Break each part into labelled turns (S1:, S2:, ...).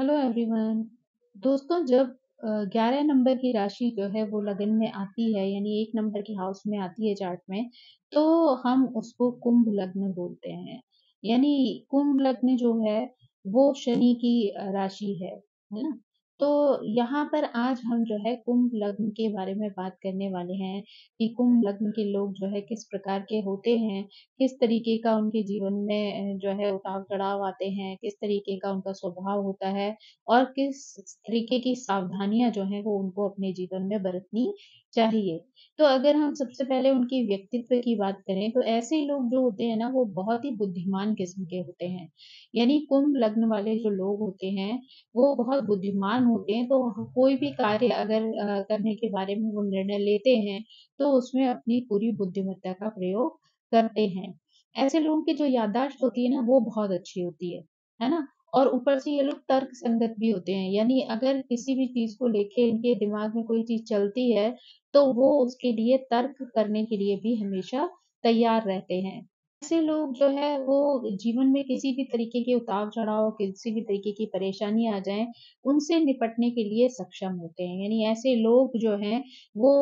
S1: Hello everyone. दोस्तों, जब 11 number की राशि जो है वो लगन में आती है, यानी 1 नंबर के हाउस में आती है चार्ट में, तो हम उसको कुंभ लग्न बोलते हैं। यानी कुंभ लग्न जो है वो शनि की राशि है ना? तो यहाँ पर आज हम जो है कुंभ लग्न के बारे में बात करने वाले हैं कि कुंभ लग्न के लोग जो है किस प्रकार के होते हैं, किस तरीके का उनके जीवन में जो है उतार-चढ़ाव आते हैं, किस तरीके का उनका स्वभाव होता है और किस तरीके की सावधानियाँ जो हैं वो उनको अपने जीवन में बरतनी चाहिए। तो अगर हम सबसे पहले उनके व्यक्तित्व की बात करें, तो ऐसे लोग जो होते हैं ना, वो बहुत ही बुद्धिमान किस्म के होते हैं। यानी कुंभ लग्न वाले जो लोग होते हैं, वो बहुत बुद्धिमान होते हैं, तो कोई भी कार्य अगर करने के बारे में वो निर्णय लेते हैं, तो उसमें अपनी पूरी बुद्धिमत्ता का प्रयोग करते हैं। ऐसे लोगों की जो याददाश्त होती है ना, वो बहुत अच्छी होती है ना? और ऊपर से ये लोग तर्क संगत भी होते हैं, यानी अगर किसी भी चीज़ को लेके इनके दिमाग में कोई चीज़ चलती है, तो वो उसके लिए तर्क करने के लिए भी हमेशा तैयार रहते हैं। ऐसे लोग जो है वो जीवन में किसी भी तरीके के उतार-चढ़ाव, किसी भी तरीके की परेशानी आ जाए, उनसे निपटने के लिए सक्षम होते हैं। यानी ऐसे लोग जो हैं वो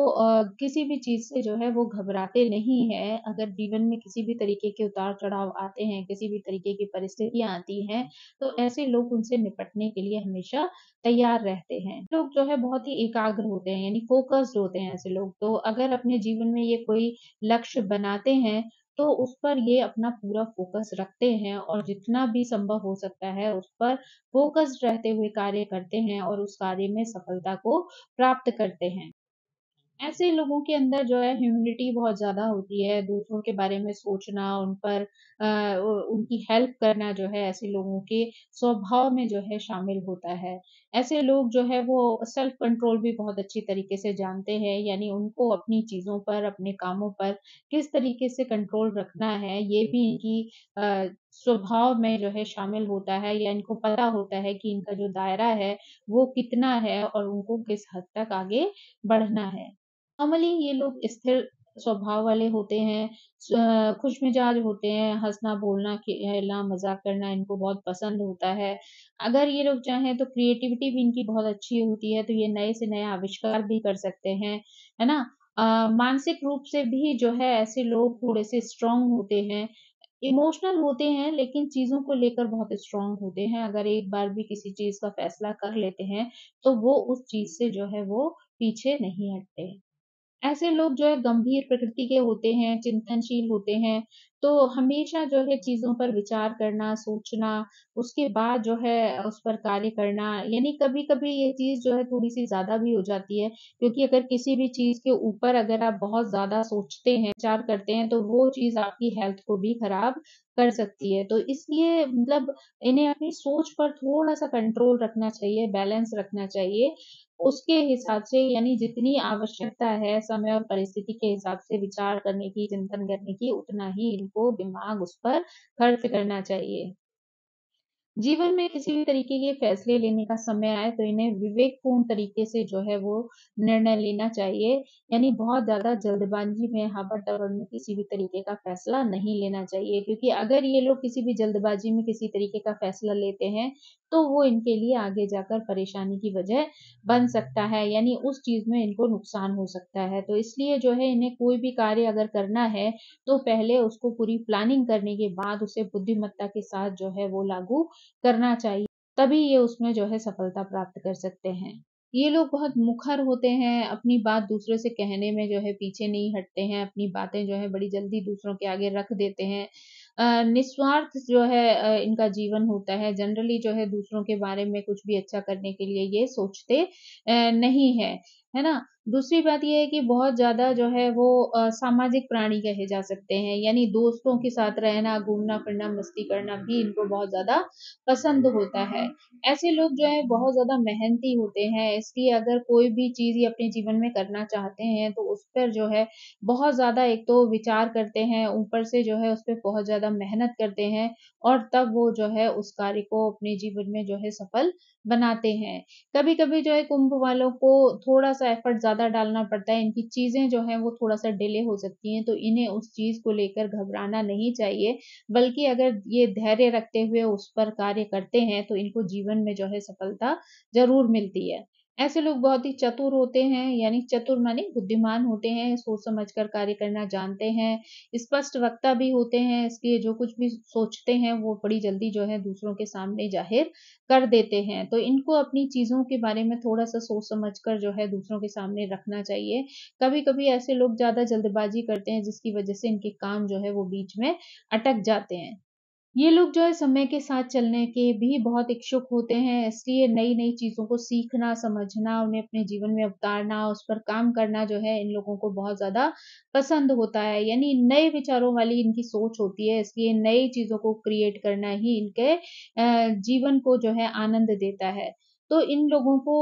S1: किसी भी चीज़ से जो है वो घबराते नहीं हैं। अगर जीवन में किसी भी तरीके के उतार-चढ़ाव आते हैं, किसी भी तरीके की परिस्थितियाँ आती हैं, तो ऐसे लोग उनसे निपटने के लिए हमेशा तैयार रहते हैं। लोग जो है बहुत ही एकाग्र होते हैं, यानी फ़ोकस्ड होते हैं ऐसे लोग। तो अगर अपने जीवन में ये कोई लक्ष्य बनाते हैं, तो उस पर ये अपना पूरा फ़ोकस रखते हैं और जितना भी संभव हो सकता है उस पर फ़ोकस्ड रहते हुए कार्य करते हैं और उस कार्य में सफलता को प्राप्त करते हैं। ऐसे लोगों के अंदर जो है ह्यूमिलिटी बहुत ज़्यादा होती है, दूसरों के बारे में सोचना, उन पर उनकी हेल्प करना जो है ऐसे लोगों के स्वभाव में जो है शामिल होता है। ऐसे लोग जो है वो सेल्फ कंट्रोल भी बहुत अच्छी तरीके से जानते हैं, यानी उनको अपनी चीज़ों पर, अपने कामों पर किस तरीके से कंट्रोल रखना है, ये भी इनकी स्वभाव में जो है शामिल होता है या इनको पता होता है कि इनका जो दायरा है, वो कितना है और उनको किस हद तक आगे बढ़ना है। नॉर्मली ये लोग स्थिर स्वभाव वाले होते हैं, खुशमिजाज होते हैं, हँसना-बोलना, खेलना, मज़ाक करना इनको बहुत पसंद होता है। अगर ये लोग चाहें तो क्रिएटिविटी भी इनकी बहुत अच्छी होती है, तो ये नए से नया आविष्कार भी कर सकते हैं, है ना? मानसिक रूप से भी जो है ऐसे लोग थोड़े-से स्ट्रॉन्ग होते हैं, इमोशनल होते हैं लेकिन चीज़ों को लेकर बहुत स्ट्रॉन्ग होते हैं। अगर एक बार भी किसी चीज़ का फैसला कर लेते हैं, तो वो उस चीज़ से जो है वो पीछे नहीं हटते। ऐसे लोग जो है गंभीर प्रकृति के होते हैं, चिंतनशील होते हैं, तो हमेशा जो है चीज़ों पर विचार करना, सोचना, उसके बाद जो है उस पर कार्य करना, यानी कभी-कभी ये चीज़ जो है थोड़ी-सी ज़्यादा भी हो जाती है, क्योंकि अगर किसी भी चीज़ के ऊपर अगर आप बहुत ज़्यादा सोचते हैं, विचार करते हैं, तो वो चीज़ आपकी हेल्थ को भी खराब कर सकती है। तो इसलिए मतलब इन्हें अपनी सोच पर थोड़ा-सा कंट्रोल रखना चाहिए, बैलेंस रखना चाहिए। उसके हिसाब से यानी जितनी आवश्यकता है समय और परिस्थिति के हिसाब से विचार करने की, चिंतन करने की, उतना ही इनको दिमाग उस पर खर्च करना चाहिए। जीवन में किसी भी तरीके के फैसले लेने का समय आए तो इन्हें विवेकपूर्ण तरीके से जो है वो निर्णय लेना चाहिए। यानी बहुत ज़्यादा जल्दबाज़ी में, हबड़-दबड़ में किसी भी तरीके का फैसला नहीं लेना चाहिए, क्योंकि अगर ये लोग किसी भी जल्दबाज़ी में किसी तरीके का फैसला लेते हैं, तो वो इनके लिए आगे जाकर परेशानी की वजह बन सकता है, यानी उस चीज़ में इनको नुकसान हो सकता है। तो इसलिए जो है इन्हें कोई भी कार्य अगर करना है, तो पहले उसको पूरी प्लानिंग करने के बाद उसे बुद्धिमत्ता के साथ जो है वो लागू करना चाहिए, तभी ये उसमें जो है सफलता प्राप्त कर सकते हैं। ये लोग बहुत मुखर होते हैं, अपनी बात दूसरे से कहने में जो है पीछे नहीं हटते हैं, अपनी बातें जो है बड़ी जल्दी दूसरों के आगे रख देते हैं। निस्वार्थ जो है इनका जीवन होता है, जनरली जो है दूसरों के बारे में कुछ भी अच्छा करने के लिए ये सोचते नहीं हैं, है ना? दूसरी बात ये है कि बहुत ज़्यादा जो है वो सामाजिक प्राणी कहे जा सकते हैं, यानी दोस्तों के साथ रहना, घूमना-फिरना, मस्ती करना भी इनको बहुत ज़्यादा पसंद होता है। ऐसे लोग जो हैं बहुत ज़्यादा मेहनती होते हैं, इसलिए अगर कोई भी चीज़ ये अपने जीवन में करना चाहते हैं, तो उस पर जो है बहुत ज़्यादा एक तो विचार करते हैं, ऊपर से जो है उस पे बहुत ज़्यादा मेहनत करते हैं और तब वो जो है उस कार्य को अपने जीवन में जो है सफल बनाते हैं। कभी-कभी जो है कुंभ वालों को थोड़ा-सा एफर्ट ज़्यादा डालना पड़ता है, इनकी चीज़ें जो हैं वो थोड़ा-सा डिले हो सकती हैं, तो इन्हें उस चीज़ को लेकर घबराना नहीं चाहिए, बल्कि अगर ये धैर्य रखते हुए उस पर कार्य करते हैं, तो इनको जीवन में जो है सफलता ज़रूर मिलती है। ऐसे लोग बहुत ही चतुर होते हैं, यानी चतुर माने बुद्धिमान होते हैं, सोच समझ कर कार्य करना जानते हैं, स्पष्ट वक्ता भी होते हैं, इसलिए जो कुछ भी सोचते हैं वो बड़ी जल्दी जो है दूसरों के सामने ज़ाहिर कर देते हैं। तो इनको अपनी चीज़ों के बारे में थोड़ा-सा सोच समझ कर जो है दूसरों के सामने रखना चाहिए। कभी-कभी ऐसे लोग ज़्यादा जल्दबाज़ी करते हैं जिसकी वज़ह से इनके काम जो है वो बीच में अटक जाते हैं। ये लोग जो है समय के साथ चलने के भी बहुत इच्छुक होते हैं, इसलिए नई-नई चीज़ों को सीखना, समझना, उन्हें अपने जीवन में उतारना, उस पर काम करना जो है इन लोगों को बहुत ज़्यादा पसंद होता है। यानी नए विचारों वाली इनकी सोच होती है, इसलिए नई चीज़ों को क्रिएट करना ही इनके जीवन को जो है आनंद देता है। तो इन लोगों को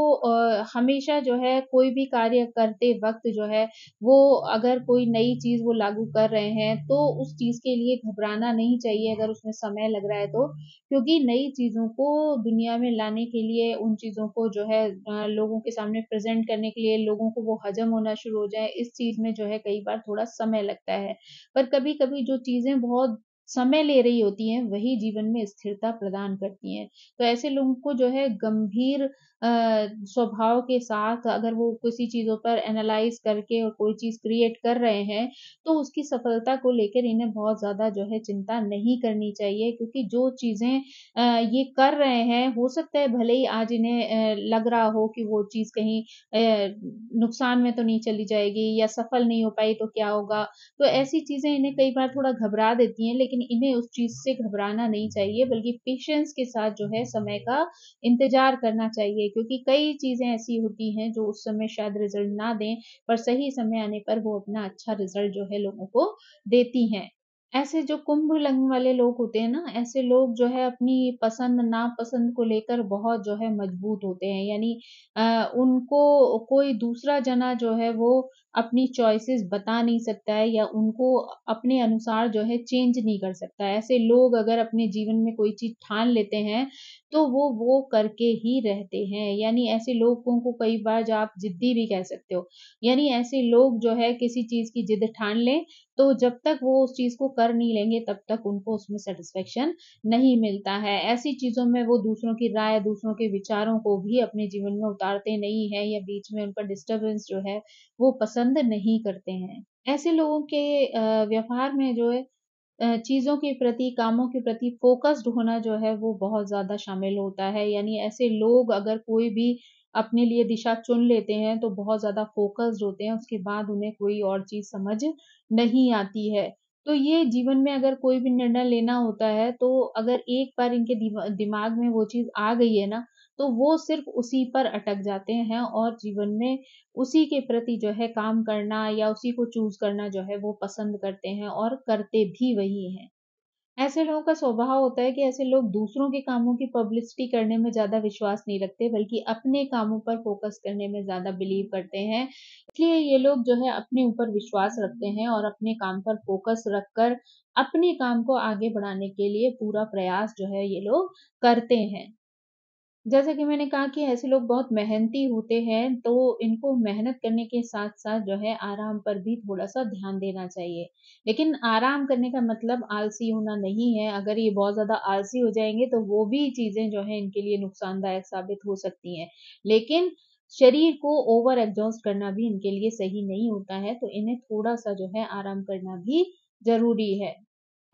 S1: हमेशा जो है कोई भी कार्य करते वक़्त जो है वो अगर कोई नई चीज़ वो लागू कर रहे हैं, तो उस चीज़ के लिए घबराना नहीं चाहिए अगर उसमें समय लग रहा है तो। क्योंकि नई चीज़ों को दुनिया में लाने के लिए, उन चीज़ों को जो है लोगों के सामने प्रेज़ेंट करने के लिए, लोगों को वो हज़म होना शुरू हो जाए, इस चीज़ में जो है कई बार थोड़ा समय लगता है। पर कभी-कभी जो चीज़ें बहुत समय ले रही होती हैं, वही जीवन में स्थिरता प्रदान करती हैं। तो ऐसे लोगों को जो है गंभीर स्वभाव के साथ अगर वो किसी चीज़ों पर एनालाइज़ करके और कोई चीज़ क्रिएट कर रहे हैं, तो उसकी सफलता को लेकर इन्हें बहुत ज़्यादा जो है चिंता नहीं करनी चाहिए क्योंकि जो चीज़ें ये कर रहे हैं, हो सकता है भले ही आज इन्हें लग रहा हो कि वो चीज़ कहीं नुकसान में तो नहीं चली जाएगी या सफल नहीं हो पाई तो क्या होगा? तो ऐसी चीज़ें इन्हें कई बार थोड़ा घबरा देती हैं, लेकिन इन्हें उस चीज़ से घबराना नहीं चाहिए बल्कि पेशेंस के साथ जो है समय का इंतज़ार करना चाहिए क्योंकि कई चीज़ें ऐसी होती हैं जो उस समय शायद रिज़ल्ट ना दें, पर सही समय आने पर वो अपना अच्छा रिज़ल्ट जो है लोगों को देती हैं। ऐसे जो कुंभ लग्न वाले लोग होते हैं ना, ऐसे लोग जो है अपनी पसंद-नापसंद को लेकर बहुत जो है मजबूत होते हैं। यानी उनको कोई दूसरा जना जो है वो अपनी चॉइसेस बता नहीं सकता है या उनको अपने अनुसार जो है चेंज नहीं कर सकता है। ऐसे लोग अगर अपने जीवन में कोई चीज़ ठान लेते हैं, तो वो करके ही रहते हैं। यानी ऐसे लोगों को कई बार जो आप ज़िद्दी भी कह सकते हो। यानी ऐसे लोग जो है किसी चीज़ की ज़िद ठान लें, तो जब तक वो उस चीज़ को कर नहीं लेंगे तब तक उनको उसमें सैटिस्फैक्शन नहीं मिलता है। ऐसी चीज़ों में वो दूसरों की राय, दूसरों के विचारों को भी अपने जीवन में उतारते नहीं हैं या बीच में उनका डिस्टर्बेंस जो है वो पसंद नहीं करते हैं। ऐसे लोगों के व्यवहार में जो है चीज़ों के प्रति, कामों के प्रति फ़ोकस्ड होना जो है वो बहुत ज़्यादा शामिल होता है। यानी ऐसे लोग अगर कोई भी अपने लिए दिशा चुन लेते हैं तो बहुत ज़्यादा फ़ोकस्ड होते हैं, उसके बाद उन्हें कोई और चीज़ समझ नहीं आती है। तो ये जीवन में अगर कोई भी निर्णय लेना होता है तो अगर एक बार इनके दिमाग में वो चीज़ आ गई है ना, तो वो सिर्फ़ उसी पर अटक जाते हैं और जीवन में उसी के प्रति जो है काम करना या उसी को चूज़ करना जो है वो पसंद करते हैं और करते भी वही हैं। ऐसे लोगों का स्वभाव होता है कि ऐसे लोग दूसरों के कामों की पब्लिसिटी करने में ज़्यादा विश्वास नहीं रखते, बल्कि अपने कामों पर फ़ोकस करने में ज़्यादा बिलीव करते हैं। इसलिए ये लोग जो है अपने ऊपर विश्वास रखते हैं और अपने काम पर फ़ोकस रखकर अपने काम को आगे बढ़ाने के लिए पूरा प्रयास जो है ये लोग करते हैं। जैसा कि मैंने कहा कि ऐसे लोग बहुत मेहनती होते हैं, तो इनको मेहनत करने के साथ-साथ जो है आराम पर भी थोड़ा-सा ध्यान देना चाहिए। लेकिन आराम करने का मतलब आलसी होना नहीं है, अगर ये बहुत ज़्यादा आलसी हो जाएँगे तो वो भी चीज़ें जो हैं इनके लिए नुकसानदायक साबित हो सकती हैं। लेकिन शरीर को ओवर एग्ज़ॉस्ट करना भी इनके लिए सही नहीं होता है, तो इन्हें थोड़ा-सा जो है आराम करना भी ज़रूरी है।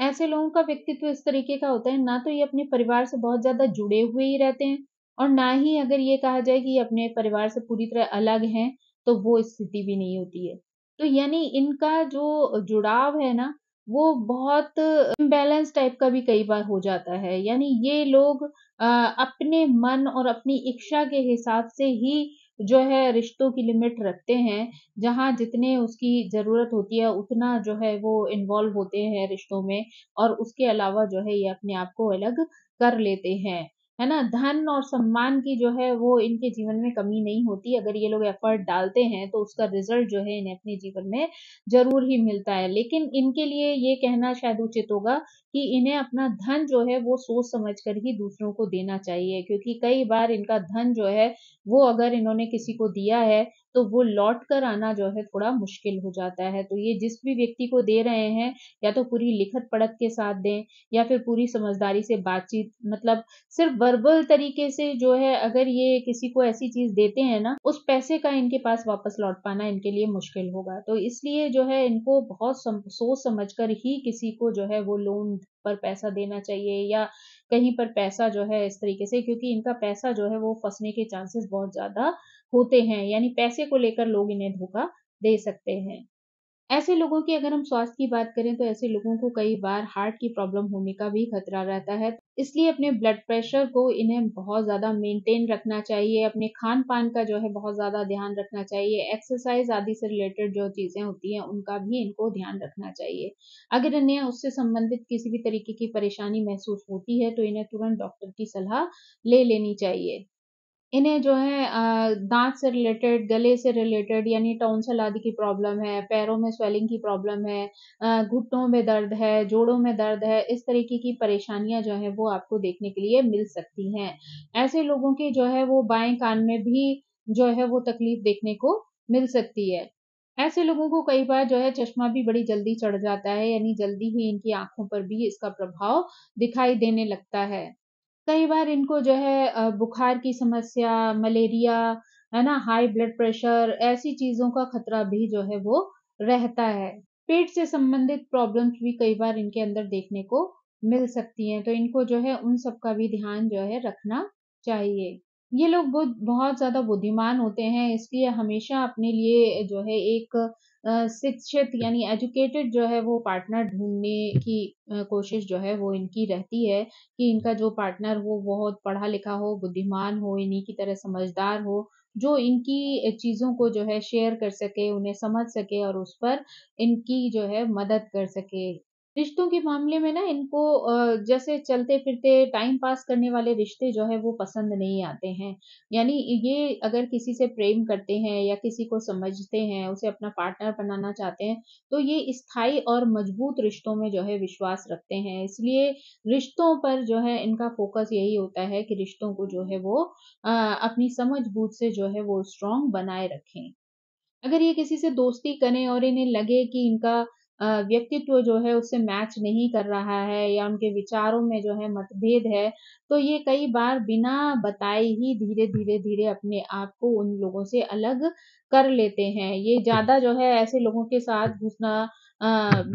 S1: ऐसे लोगों का व्यक्तित्व इस तरीके का होता है, ना तो ये अपने परिवार से बहुत ज़्यादा जुड़े हुए ही रहते हैं और ना ही अगर ये कहा जाए कि ये अपने परिवार से पूरी तरह अलग हैं, तो वो स्थिति भी नहीं होती है। तो यानी इनका जो जुड़ाव है ना, वो बहुत इम्बैलेंस टाइप का भी कई बार हो जाता है। यानी ये लोग अपने मन और अपनी इच्छा के हिसाब से ही जो है रिश्तों की लिमिट रखते हैं। जहाँ जितने उसकी ज़रूरत होती है उतना जो है वो इन्वॉल्व होते हैं रिश्तों में और उसके अलावा जो है ये अपने आप को अलग कर लेते हैं। है ना? धन और सम्मान की जो है वो इनके जीवन में कमी नहीं होती। अगर ये लोग एफर्ट डालते हैं तो उसका रिज़ल्ट जो है इन्हें अपने जीवन में ज़रूर ही मिलता है। लेकिन इनके लिए ये कहना शायद उचित होगा कि इन्हें अपना धन जो है वो सोच समझ कर ही दूसरों को देना चाहिए क्योंकि कई बार इनका धन जो है वो अगर इन्होंने किसी को दिया है, तो वो लौट कर आना जो है थोड़ा मुश्किल हो जाता है। तो ये जिस भी व्यक्ति को दे रहे हैं, या तो पूरी लिखत-पढ़त के साथ दें, या फिर पूरी समझदारी से बातचीत, मतलब सिर्फ़ वर्बल तरीके से जो है अगर ये किसी को ऐसी चीज़ देते हैं ना, उस पैसे का इनके पास वापस लौट पाना इनके लिए मुश्किल होगा। तो इसलिए जो है इनको बहुत सोच समझ कर ही किसी को जो है वो लोन पर पैसा देना चाहिए, या कहीं पर पैसा जो है इस तरीके से, क्योंकि इनका पैसा जो है वो फँसने के चांसेस बहुत ज़्यादा होते हैं, यानी पैसे को लेकर लोग इन्हें धोखा दे सकते हैं। ऐसे लोगों की अगर हम स्वास्थ्य की बात करें, तो ऐसे लोगों को कई बार हार्ट की प्रॉब्लम होने का भी खतरा रहता है। इसलिए अपने ब्लड प्रेशर को इन्हें बहुत ज़्यादा मेंटेन रखना चाहिए, अपने खान-पान का जो है बहुत ज़्यादा ध्यान रखना चाहिए, एक्सरसाइज़ आदि से रिलेटेड जो चीज़ें होती हैं, उनका भी इनको ध्यान रखना चाहिए। अगर इन्हें उससे संबंधित किसी भी तरीके की परेशानी महसूस होती है, तो इन्हें तुरंत डॉक्टर की सलाह ले लेनी चाहिए। इन्हें जो है दाँत से रिलेटेड, गले से रिलेटेड, यानी टॉन्सिल आदि की प्रॉब्लम है, पैरों में स्वेलिंग की प्रॉब्लम है, घुटनों में दर्द है, जोड़ों में दर्द है, इस तरीके की परेशानियाँ जो हैं वो आपको देखने के लिए मिल सकती हैं। ऐसे लोगों के जो है वो बाएँ कान में भी जो है वो तकलीफ देखने को मिल सकती है। ऐसे लोगों को कई बार जो है चश्मा भी बड़ी जल्दी चढ़ जाता है, यानी जल्दी ही इनकी आँखों पर भी इसका प्रभाव दिखाई देने लगता है। कई बार इनको जो है बुखार की समस्या, मलेरिया, है ना? हाई ब्लड प्रेशर, ऐसी चीज़ों का खतरा भी जो है वो रहता है। पेट से संबंधित प्रॉब्लम्स भी कई बार इनके अंदर देखने को मिल सकती हैं, तो इनको जो है उन सब का भी ध्यान जो है रखना चाहिए। ये लोग बहुत ज़्यादा बुद्धिमान होते हैं, इसलिए हमेशा अपने लिए जो है एक शिक्षित यानी एजुकेटेड जो है वो पार्टनर ढूँढने की कोशिश जो है वो इनकी रहती है, कि इनका जो पार्टनर हो बहुत पढ़ा लिखा हो, बुद्धिमान हो, इन्हीं की तरह समझदार हो, जो इनकी चीज़ों को जो है शेयर कर सके, उन्हें समझ सके और उस पर इनकी जो है मदद कर सके। रिश्तों के मामले में ना इनको जैसे चलते-फिरते टाइम पास करने वाले रिश्ते जो है वो पसंद नहीं आते हैं। यानी ये अगर किसी से प्रेम करते हैं या किसी को समझते हैं, उसे अपना पार्टनर बनाना चाहते हैं, तो ये स्थायी और मजबूत रिश्तों में जो है विश्वास रखते हैं। इसलिए रिश्तों पर जो है इनका फ़ोकस यही होता है कि रिश्तों को जो है वो अपनी समझ-बूझ से जो है वो स्ट्रॉन्ग बनाए रखें। अगर ये किसी से दोस्ती करें और इन्हें लगे कि इनका व्यक्तित्व जो है उससे मैच नहीं कर रहा है, या उनके विचारों में जो है मतभेद है, तो ये कई बार बिना बताए ही धीरे-धीरे अपने आप को उन लोगों से अलग कर लेते हैं। ये ज़्यादा जो है ऐसे लोगों के साथ घुसना,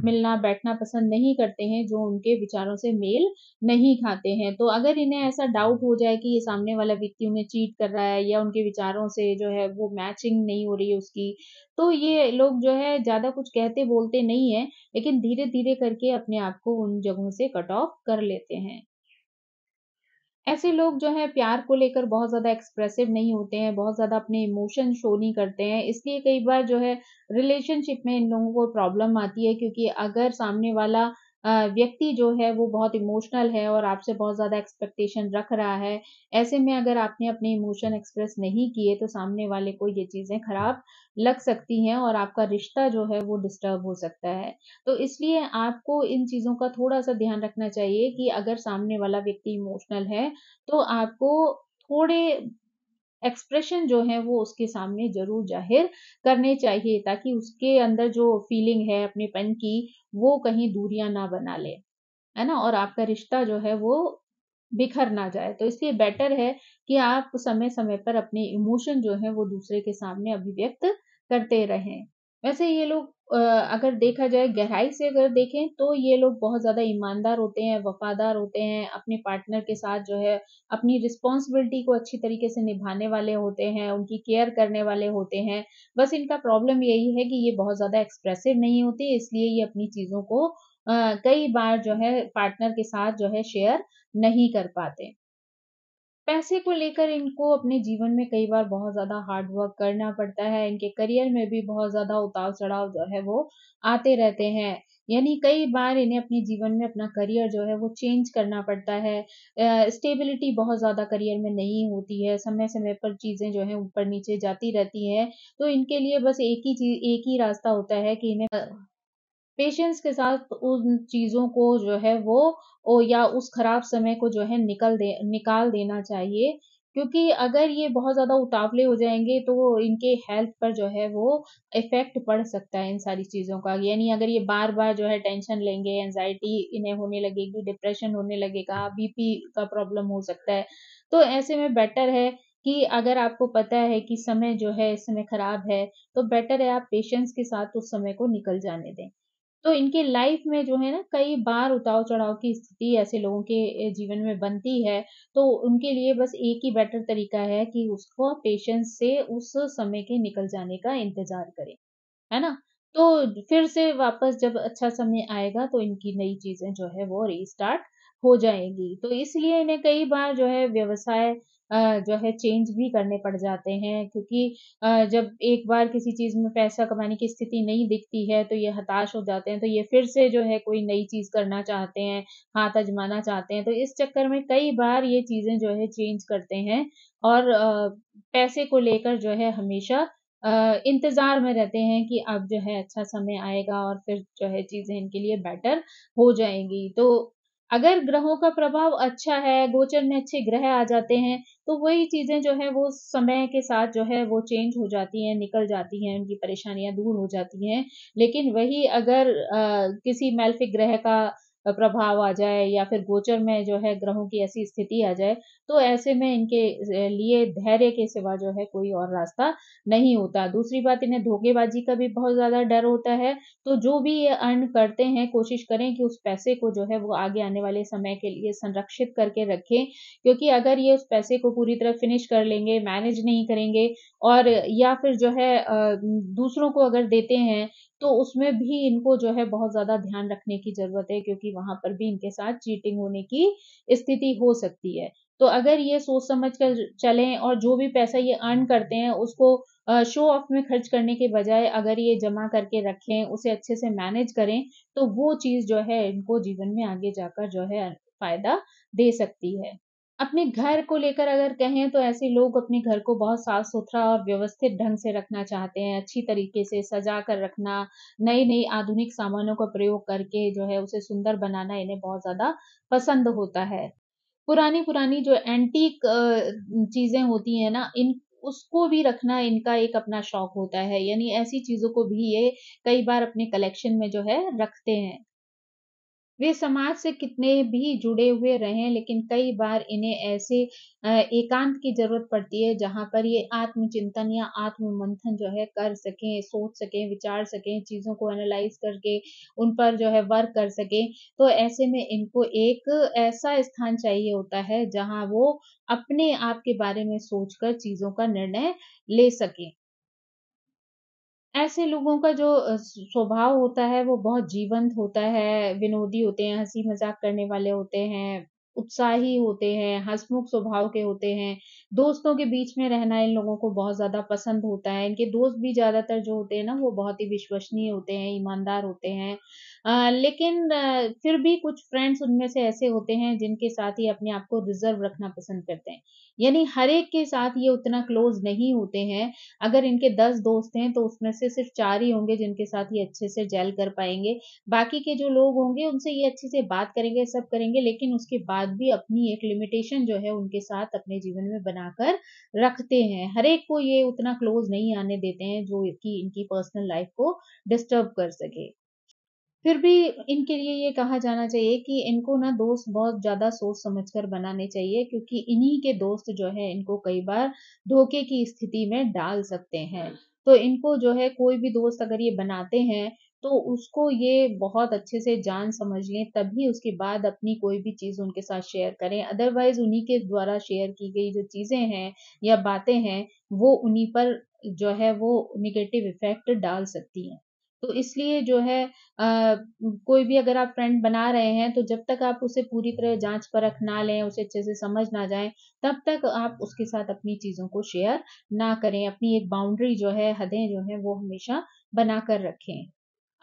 S1: मिलना, बैठना पसंद नहीं करते हैं जो उनके विचारों से मेल नहीं खाते हैं। तो अगर इन्हें ऐसा डाउट हो जाए कि ये सामने वाला व्यक्ति उन्हें चीट कर रहा है, या उनके विचारों से जो है वो मैचिंग नहीं हो रही है उसकी, तो ये लोग जो है ज़्यादा कुछ कहते बोलते नहीं हैं, लेकिन धीरे-धीरे करके अपने आप को उन जगहों से कट ऑफ कर लेते हैं। ऐसे लोग जो है प्यार को लेकर बहुत ज़्यादा एक्सप्रेसिव नहीं होते हैं, बहुत ज़्यादा अपने इमोशन शो नहीं करते हैं, इसलिए कई बार जो है रिलेशनशिप में इन लोगों को प्रॉब्लम आती है, क्योंकि अगर सामने वाला व्यक्ति जो है वो बहुत इमोशनल है और आपसे बहुत ज़्यादा एक्सपेक्टेशन रख रहा है, ऐसे में अगर आपने अपने इमोशन एक्सप्रेस नहीं किए, तो सामने वाले को ये चीज़ें खराब लग सकती हैं और आपका रिश्ता जो है वो डिस्टर्ब हो सकता है। तो इसलिए आपको इन चीज़ों का थोड़ा-सा ध्यान रखना चाहिए कि अगर सामने वाला व्यक्ति इमोशनल है, तो आपको थोड़े एक्सप्रेशन जो हैं वो उसके सामने ज़रूर ज़ाहिर करने चाहिए, ताकि उसके अंदर जो फीलिंग है अपनेपन की, वो कहीं दूरियाँ ना बना ले, है ना? और आपका रिश्ता जो है वो बिखर ना जाए। तो इसलिए बेटर है कि आप समय-समय पर अपने इमोशन जो हैं वो दूसरे के सामने अभिव्यक्त करते रहें। वैसे ये लोग अगर देखा जाए गहराई से अगर देखें, तो ये लोग बहुत ज़्यादा ईमानदार होते हैं, वफ़ादार होते हैं, अपने पार्टनर के साथ जो है अपनी रिस्पॉन्सिबिलिटी को अच्छी तरीके से निभाने वाले होते हैं, उनकी केयर करने वाले होते हैं। बस इनका प्रॉब्लम यही है कि ये बहुत ज़्यादा एक्सप्रेसिव नहीं होते, इसलिए ये अपनी चीज़ों को कई बार जो है पार्टनर के साथ जो है शेयर नहीं कर पाते। पैसे को लेकर इनको अपने जीवन में कई बार बहुत ज़्यादा हार्ड वर्क करना पड़ता है, इनके करियर में भी बहुत ज़्यादा उतार-चढ़ाव जो है वो आते रहते हैं। यानी कई बार इन्हें अपने जीवन में अपना करियर जो है वो चेंज करना पड़ता है। स्टेबिलिटी बहुत ज़्यादा करियर में नहीं होती है, समय-समय पर चीज़ें जो हैं ऊपर-नीचे जाती रहती हैं। तो इनके लिए बस एक ही रास्ता होता है कि इन्हें पेशेंस के साथ उन चीज़ों को जो है वो या उस खराब समय को जो है निकाल देना चाहिए, क्योंकि अगर ये बहुत ज़्यादा उतावले हो जाएँगे तो इनके हेल्थ पर जो है वो इफ़ेक्ट पड़ सकता है इन सारी चीज़ों का। यानी अगर ये बार-बार जो है टेंशन लेंगे, एंग्ज़ायटी इन्हें होने लगेगी, डिप्रेशन होने लगेगा, बीपी का प्रॉब्लम हो सकता है। तो ऐसे में बेटर है कि अगर आपको पता है कि समय जो है इस समय खराब है, तो बेटर है आप पेशेंस के साथ उस समय को निकल जाने दें। तो इनके लाइफ में जो है ना कई बार उतार-चढ़ाव की स्थिति ऐसे लोगों के जीवन में बनती है, तो उनके लिए बस एक ही बेटर तरीका है कि उसको पेशेंस से उस समय के निकल जाने का इंतज़ार करें, है ना? तो फिर से वापस जब अच्छा समय आएगा तो इनकी नई चीज़ें जो है वो रीस्टार्ट हो जाएँगी। तो इसलिए इन्हें कई बार जो है व्यवसाय जो है चेंज भी करने पड़ जाते हैं क्योंकि जब एक बार किसी चीज़ में पैसा कमाने की स्थिति नहीं दिखती है, तो ये हताश हो जाते हैं, तो ये फिर से जो है कोई नई चीज़ करना चाहते हैं, हाथ आज़माना चाहते हैं। तो इस चक्कर में कई बार ये चीज़ें जो है चेंज करते हैं और पैसे को लेकर जो है हमेशा इंतज़ार में रहते हैं कि अब जो है अच्छा समय आएगा और फिर जो है चीज़ें इनके लिए बेटर हो जाएँगी। तो अगर ग्रहों का प्रभाव अच्छा है, गोचर में अच्छे ग्रह आ जाते हैं, तो वही चीज़ें जो हैं वो समय के साथ जो है वो चेंज हो जाती हैं, निकल जाती हैं, उनकी परेशानियाँ दूर हो जाती हैं। लेकिन वही अगर किसी मैलेफिक ग्रह का प्रभाव आ जाए या फिर गोचर में जो है ग्रहों की ऐसी स्थिति आ जाए, तो ऐसे में इनके लिए धैर्य के सिवा जो है कोई और रास्ता नहीं होता। दूसरी बात इन्हें धोखेबाज़ी का भी बहुत ज़्यादा डर होता है, तो जो भी ये अर्न करते हैं कोशिश करें कि उस पैसे को जो है वो आगे आने वाले समय के लिए संरक्षित करके रखें, क्योंकि अगर ये उस पैसे को पूरी तरह फिनिश कर लेंगे, मैनेज नहीं करेंगे और या फिर जो है दूसरों को अगर देते हैं, तो उसमें भी इनको जो है बहुत ज़्यादा ध्यान रखने की ज़रूरत है क्योंकि वहाँ पर भी इनके साथ चीटिंग होने की स्थिति हो सकती है। तो अगर ये सोच समझ कर चलें और जो भी पैसा ये अर्न करते हैं उसको शो ऑफ में खर्च करने के बजाय अगर ये जमा करके रखें, उसे अच्छे से मैनेज करें, तो वो चीज़ जो है इनको जीवन में आगे जाकर जो है फ़ायदा दे सकती है। अपने घर को लेकर अगर कहें तो ऐसे लोग अपने घर को बहुत साफ-सुथरा और व्यवस्थित ढंग से रखना चाहते हैं, अच्छी तरीके से सजा कर रखना, नई-नई आधुनिक सामानों का प्रयोग करके जो है उसे सुंदर बनाना इन्हें बहुत ज़्यादा पसंद होता है। पुरानी-पुरानी जो एंटीक चीज़ें होती हैं ना, इन उसको भी रखना इनका एक अपना शौक होता है, यानी ऐसी चीज़ों को भी ये कई बार अपने कलेक्शन में जो है रखते हैं। वे समाज से कितने भी जुड़े हुए रहें, लेकिन कई बार इन्हें ऐसे एकांत की ज़रूरत पड़ती है, जहाँ पर ये आत्मचिंतन या आत्म-मंथन जो है कर सकें, सोच सकें, विचार सकें, चीज़ों को एनालाइज़ करके उन पर जो है वर्क कर सकें। तो ऐसे में इनको एक ऐसा स्थान चाहिए होता है, जहाँ वो अपने आप के बारे में सोचकर चीज़ों का निर्णय ले सकें। ऐसे लोगों का जो स्वभाव होता है वो बहुत जीवंत होता है, विनोदी होते हैं, हँसी-मज़ाक करने वाले होते हैं, उत्साही होते हैं, हँसमुख स्वभाव के होते हैं। दोस्तों के बीच में रहना इन लोगों को बहुत ज़्यादा पसंद होता है। इनके दोस्त भी ज़्यादातर जो होते हैं ना वो बहुत ही विश्वसनीय होते हैं, ईमानदार होते हैं। लेकिन फिर भी कुछ फ्रेंड्स उनमें से ऐसे होते हैं जिनके साथ ये अपने आप को रिज़र्व रखना पसंद करते हैं। यानी हर एक के साथ ये उतना क्लोज़ नहीं होते हैं। अगर इनके 10 दोस्त हैं, तो उसमें से सिर्फ़ 4 ही होंगे जिनके साथ ये अच्छे से जेल कर पाएँगे। बाकी के जो लोग होंगे उनसे ये अच्छे से बात करेंगे, सब करेंगे लेकिन उसके बाद भी अपनी एक लिमिटेशन जो है उनके साथ अपने जीवन में बनाकर रखते हैं। हर एक को ये उतना क्लोज़ नहीं आने देते हैं जो कि इनकी पर्सनल लाइफ़ को डिस्टर्ब कर सके। फिर भी इनके लिए ये कहा जाना चाहिए कि इनको ना दोस्त बहुत ज़्यादा सोच-समझ कर बनाने चाहिए क्योंकि इन्हीं के दोस्त जो है इनको कई बार धोखे की स्थिति में डाल सकते हैं। तो इनको जो है कोई भी दोस्त अगर ये बनाते हैं, तो उसको ये बहुत अच्छे से जान समझ लें तभी उसके बाद अपनी कोई भी चीज़ उनके साथ शेयर करें। अदरवाइज़ उन्हीं के द्वारा शेयर की गई जो चीज़ें हैं या बातें हैं, वो उन्हीं पर जो है वो नेगेटिव इफ़ेक्ट डाल सकती हैं। तो इसलिए जो है कोई भी अगर आप फ्रेंड बना रहे हैं, तो जब तक आप उसे पूरी तरह जाँच-परख ना लें, उसे अच्छे से समझ ना जाएँ, तब तक आप उसके साथ अपनी चीज़ों को शेयर ना करें। अपनी एक बाउंड्री जो है, हदें जो हैं, वो हमेशा बनाकर रखें।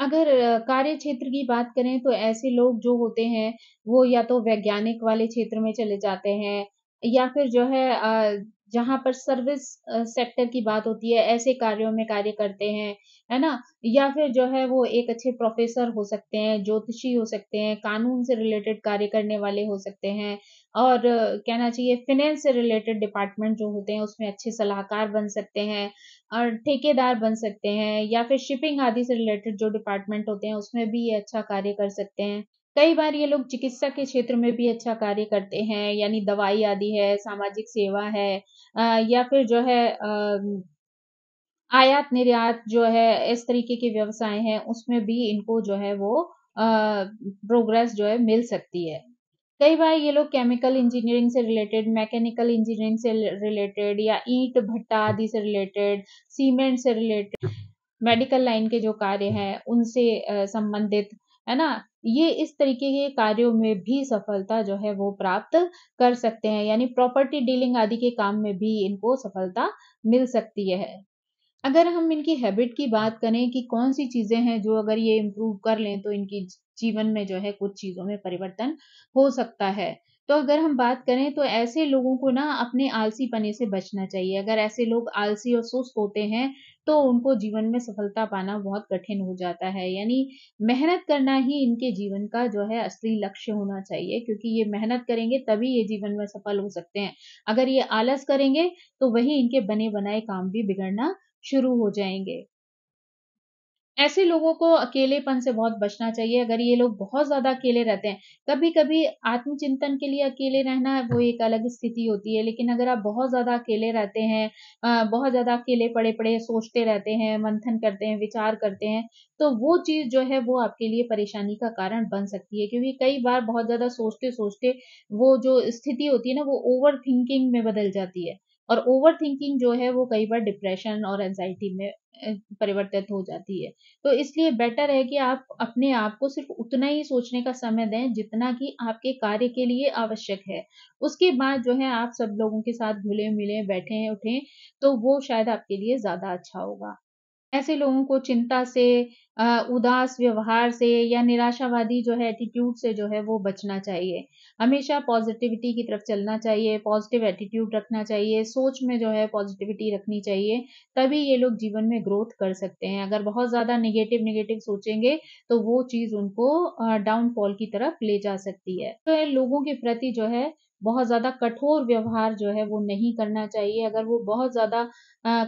S1: अगर कार्य क्षेत्र की बात करें तो ऐसे लोग जो होते हैं, वो या तो वैज्ञानिक वाले क्षेत्र में चले जाते हैं या फिर जो है जहाँ पर सर्विस सेक्टर की बात होती है, ऐसे कार्यों में कार्य करते हैं, है ना? या फिर जो है वो एक अच्छे प्रोफ़ेसर हो सकते हैं, ज्योतिषी हो सकते हैं, कानून से रिलेटेड कार्य करने वाले हो सकते हैं और कहना चाहिए फाइनेंस से रिलेटेड डिपार्टमेंट जो होते हैं उसमें अच्छे सलाहकार बन सकते हैं और ठेकेदार बन सकते हैं, या फिर शिपिंग आदि से रिलेटेड जो डिपार्टमेंट होते हैं उसमें भी ये अच्छा कार्य कर सकते हैं। कई बार ये लोग चिकित्सा के क्षेत्र में भी अच्छा कार्य करते हैं, यानी दवाई आदि है, सामाजिक सेवा है, या फिर जो है आयात-निर्यात जो है, इस तरीके के व्यवसाय हैं, उसमें भी इनको जो है वो प्रोग्रेस जो है मिल सकती है। कई बार ये लोग केमिकल इंजीनियरिंग से रिलेटेड, मैकेनिकल इंजीनियरिंग से रिलेटेड, या ईंट भट्टा आदि से रिलेटेड, सीमेंट से रिलेटेड, मेडिकल लाइन के जो कार्य हैं, उनसे संबंधित, है ना? ये इस तरीके के कार्यों में भी सफलता जो है वो प्राप्त कर सकते हैं, यानी प्रॉपर्टी डीलिंग आदि के काम में भी इनको सफलता मिल सकती है। अगर हम इनकी हैबिट की बात करें कि कौन-सी चीज़ें हैं जो अगर ये इम्प्रूव कर लें तो इनकी जीवन में जो है कुछ चीज़ों में परिवर्तन हो सकता है। तो अगर हम बात करें तो ऐसे लोगों को ना अपने आलसीपने से बचना चाहिए। अगर ऐसे लोग आलसी और सुस्त होते हैं तो उनको जीवन में सफलता पाना बहुत कठिन हो जाता है। यानी मेहनत करना ही इनके जीवन का जो है असली लक्ष्य होना चाहिए, क्योंकि ये मेहनत करेंगे तभी ये जीवन में सफल हो सकते हैं। अगर ये आलस करेंगे तो वही इनके बने-बनाए काम भी बिगड़ना शुरू हो जाएँगे। ऐसे लोगों को अकेलेपन से बहुत बचना चाहिए। अगर ये लोग बहुत ज़्यादा अकेले रहते हैं, कभी-कभी आत्मचिंतन के लिए अकेले रहना वो एक अलग स्थिति होती है, लेकिन अगर आप बहुत ज़्यादा अकेले रहते हैं, बहुत ज़्यादा अकेले पड़े-पड़े सोचते रहते हैं, मंथन करते हैं, विचार करते हैं, तो वो चीज़ जो है वो आपके लिए परेशानी का कारण बन सकती है। क्योंकि कई बार बहुत ज़्यादा सोचते-सोचते वो जो स्थिति होती है ना, वो ओवर थिंकिंग में बदल जाती है, और ओवर थिंकिंग जो है वो कई बार डिप्रेशन और एंग्ज़ायटी में परिवर्तित हो जाती है। तो इसलिए बेटर है कि आप अपने आप को सिर्फ़ उतना ही सोचने का समय दें, जितना कि आपके कार्य के लिए आवश्यक है। उसके बाद जो है आप सब लोगों के साथ घुले-मिले, बैठें-उठें, तो वो शायद आपके लिए ज़्यादा अच्छा होगा। ऐसे लोगों को चिंता से, उदास व्यवहार से, या निराशावादी जो है एटीट्यूड से जो है वो बचना चाहिए। हमेशा पॉज़िटिविटी की तरफ चलना चाहिए, पॉज़िटिव एटीट्यूड रखना चाहिए, सोच में जो है पॉज़िटिविटी रखनी चाहिए, तभी ये लोग जीवन में ग्रोथ कर सकते हैं। अगर बहुत ज़्यादा नेगेटिव सोचेंगे, तो वो चीज़ उनको डाउनफॉल की तरफ ले जा सकती है। तो लोगों के प्रति जो है बहुत ज़्यादा कठोर व्यवहार जो है वो नहीं करना चाहिए। अगर वो बहुत ज़्यादा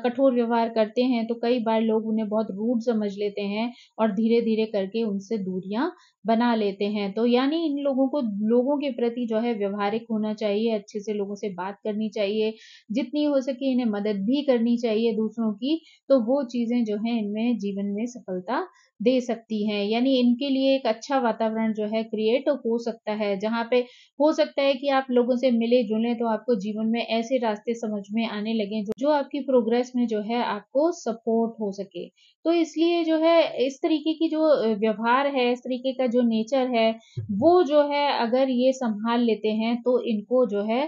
S1: कठोर व्यवहार करते हैं तो कई बार लोग उन्हें बहुत रूड समझ लेते हैं और धीरे-धीरे करके उनसे दूरियां बना लेते हैं। तो यानी इन लोगों को लोगों के प्रति जो है व्यवहारिक होना चाहिए, अच्छे से लोगों से बात करनी चाहिए, जितनी हो सके इन्हें मदद भी करनी चाहिए दूसरों की, तो वो चीज़ें जो हैं इनमें जीवन में सफलता दे सकती हैं। यानी इनके लिए एक अच्छा वातावरण जो है क्रिएट हो सकता है, जहाँ पे हो सकता है कि आप लोगों से मिले-जुलें तो आपको जीवन में ऐसे रास्ते समझ में आने लगें जो आपकी प्रोग्रेस में जो है आपको सपोर्ट हो सके। तो इसलिए जो है इस तरीके की जो व्यवहार है, इस तरीके का जो नेचर है, वो जो है अगर ये सँभाल लेते हैं तो इनको जो है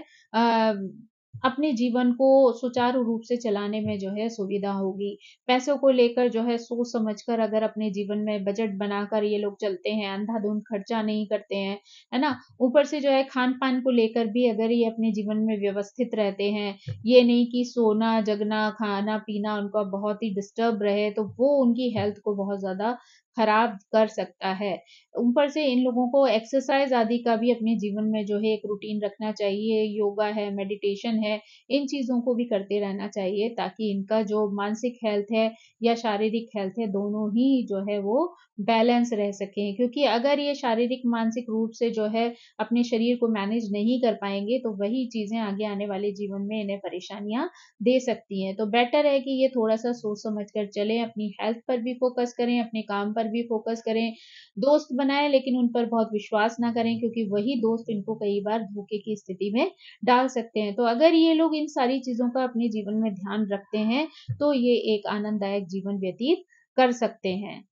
S1: अपने जीवन को सुचारू रूप से चलाने में जो है सुविधा होगी। पैसों को लेकर जो है सोच समझ कर अगर अपने जीवन में बजट बनाकर ये लोग चलते हैं, अंधाधुंध खर्चा नहीं करते हैं, है ना? ऊपर से जो है खान-पान को लेकर भी अगर ये अपने जीवन में व्यवस्थित रहते हैं, ये नहीं कि सोना, जगना, खाना-पीना उनका बहुत ही डिस्टर्ब रहे, तो वो उनकी हेल्थ को बहुत ज़्यादा खराब कर सकता है। ऊपर से इन लोगों को एक्सरसाइज़ आदि का भी अपने जीवन में जो है एक रूटीन रखना चाहिए, योगा है, मेडिटेशन है, इन चीज़ों को भी करते रहना चाहिए, ताकि इनका जो मानसिक हेल्थ है या शारीरिक हेल्थ है, दोनों ही जो है वो बैलेंस रह सकें। क्योंकि अगर ये शारीरिक, मानसिक रूप से जो है अपने शरीर को मैनेज नहीं कर पाएँगे, तो वही चीज़ें आगे आने वाले जीवन में इन्हें परेशानियाँ दे सकती हैं। तो बेटर है कि ये थोड़ा-सा सोच समझ कर चलें, अपनी हेल्थ पर भी फ़ोकस करें, अपने काम पर भी फ़ोकस करें। दोस्त बनाएँ लेकिन उन पर बहुत विश्वास ना करें, क्योंकि वही दोस्त इनको कई बार धोखे की स्थिति में डाल सकते हैं। तो अगर ये लोग इन सारी चीज़ों का अपने जीवन में ध्यान रखते हैं, तो ये एक आनंददायक जीवन व्यतीत कर सकते हैं।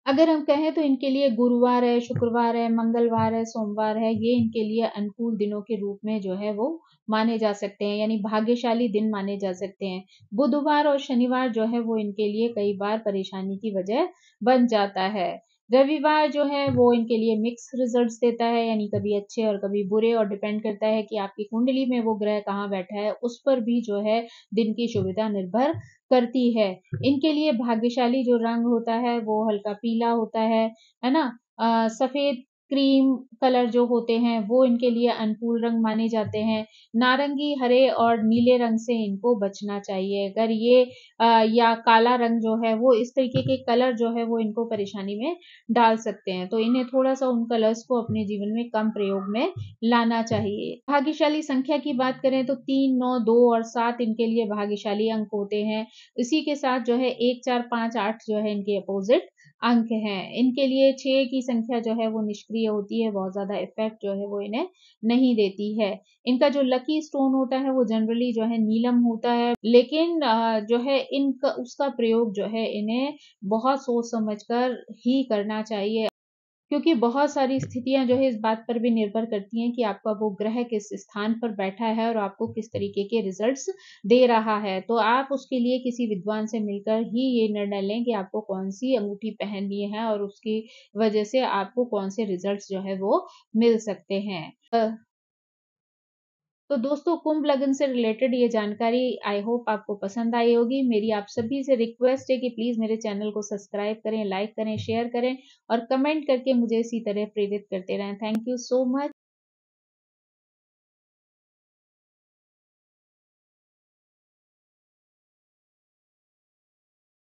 S1: अगर हम कहें तो इनके लिए गुरुवार है, शुक्रवार है, मंगलवार है, सोमवार है, ये इनके लिए अनुकूल दिनों के रूप में जो है वो माने जा सकते हैं, यानी भाग्यशाली दिन माने जा सकते हैं। बुधवार और शनिवार जो है वो इनके लिए कई बार परेशानी की वजह बन जाता है। रविवार जो है वो इनके लिए मिक्स रिजल्ट्स देता है, यानी कभी अच्छे और कभी बुरे, और डिपेंड करता है कि आपकी कुंडली में वो ग्रह कहाँ बैठा है, उस पर भी जो है दिन की शुभता निर्भर करती है। इनके लिए भाग्यशाली जो रंग होता है वो हल्का पीला होता है ना? सफ़ेद क्रीम कलर जो होते हैं वो इनके लिए अनुकूल रंग माने जाते हैं। नारंगी, हरे और नीले रंग से इनको बचना चाहिए। अगर ये या काला रंग जो है वो इस तरीके के कलर जो है वो इनको परेशानी में डाल सकते हैं, तो इन्हें थोड़ा-सा उन कलर्स को अपने जीवन में कम प्रयोग में लाना चाहिए। भाग्यशाली संख्या की बात करें तो 3, 9, 2 और 7 इनके लिए भाग्यशाली अंक होते हैं। इसी के साथ जो है 1, 4, 5, 8 जो है इनके अपोजिट अंक हैं। इनके लिए 6 की संख्या जो है वो निष्क्रिय होती है, बहुत ज़्यादा इफ़ेक्ट जो है वो इन्हें नहीं देती है। इनका जो लकी स्टोन होता है वो जनरली जो है नीलम होता है, लेकिन जो है इनका उसका प्रयोग जो है इन्हें बहुत सोच समझ कर ही करना चाहिए, क्योंकि बहुत सारी स्थितियां जो है इस बात पर भी निर्भर करती हैं कि आपका वो ग्रह किस स्थान पर बैठा है और आपको किस तरीके के रिजल्ट्स दे रहा है। तो आप उसके लिए किसी विद्वान से मिलकर ही ये निर्णय लें कि आपको कौन सी अंगूठी पहननी है और उसकी वजह से आपको कौन से रिजल्ट्स जो है वो मिल सकते हैं। तो दोस्तों, कुंभ लग्न से रिलेटेड ये जानकारी आई होप आपको पसंद आई होगी। मेरी आप सभी से रिक्वेस्ट है कि प्लीज़ मेरे चैनल को सब्सक्राइब करें, लाइक करें, शेयर करें और कमेंट करके मुझे इसी तरह प्रेरित करते रहें। Thank you so much.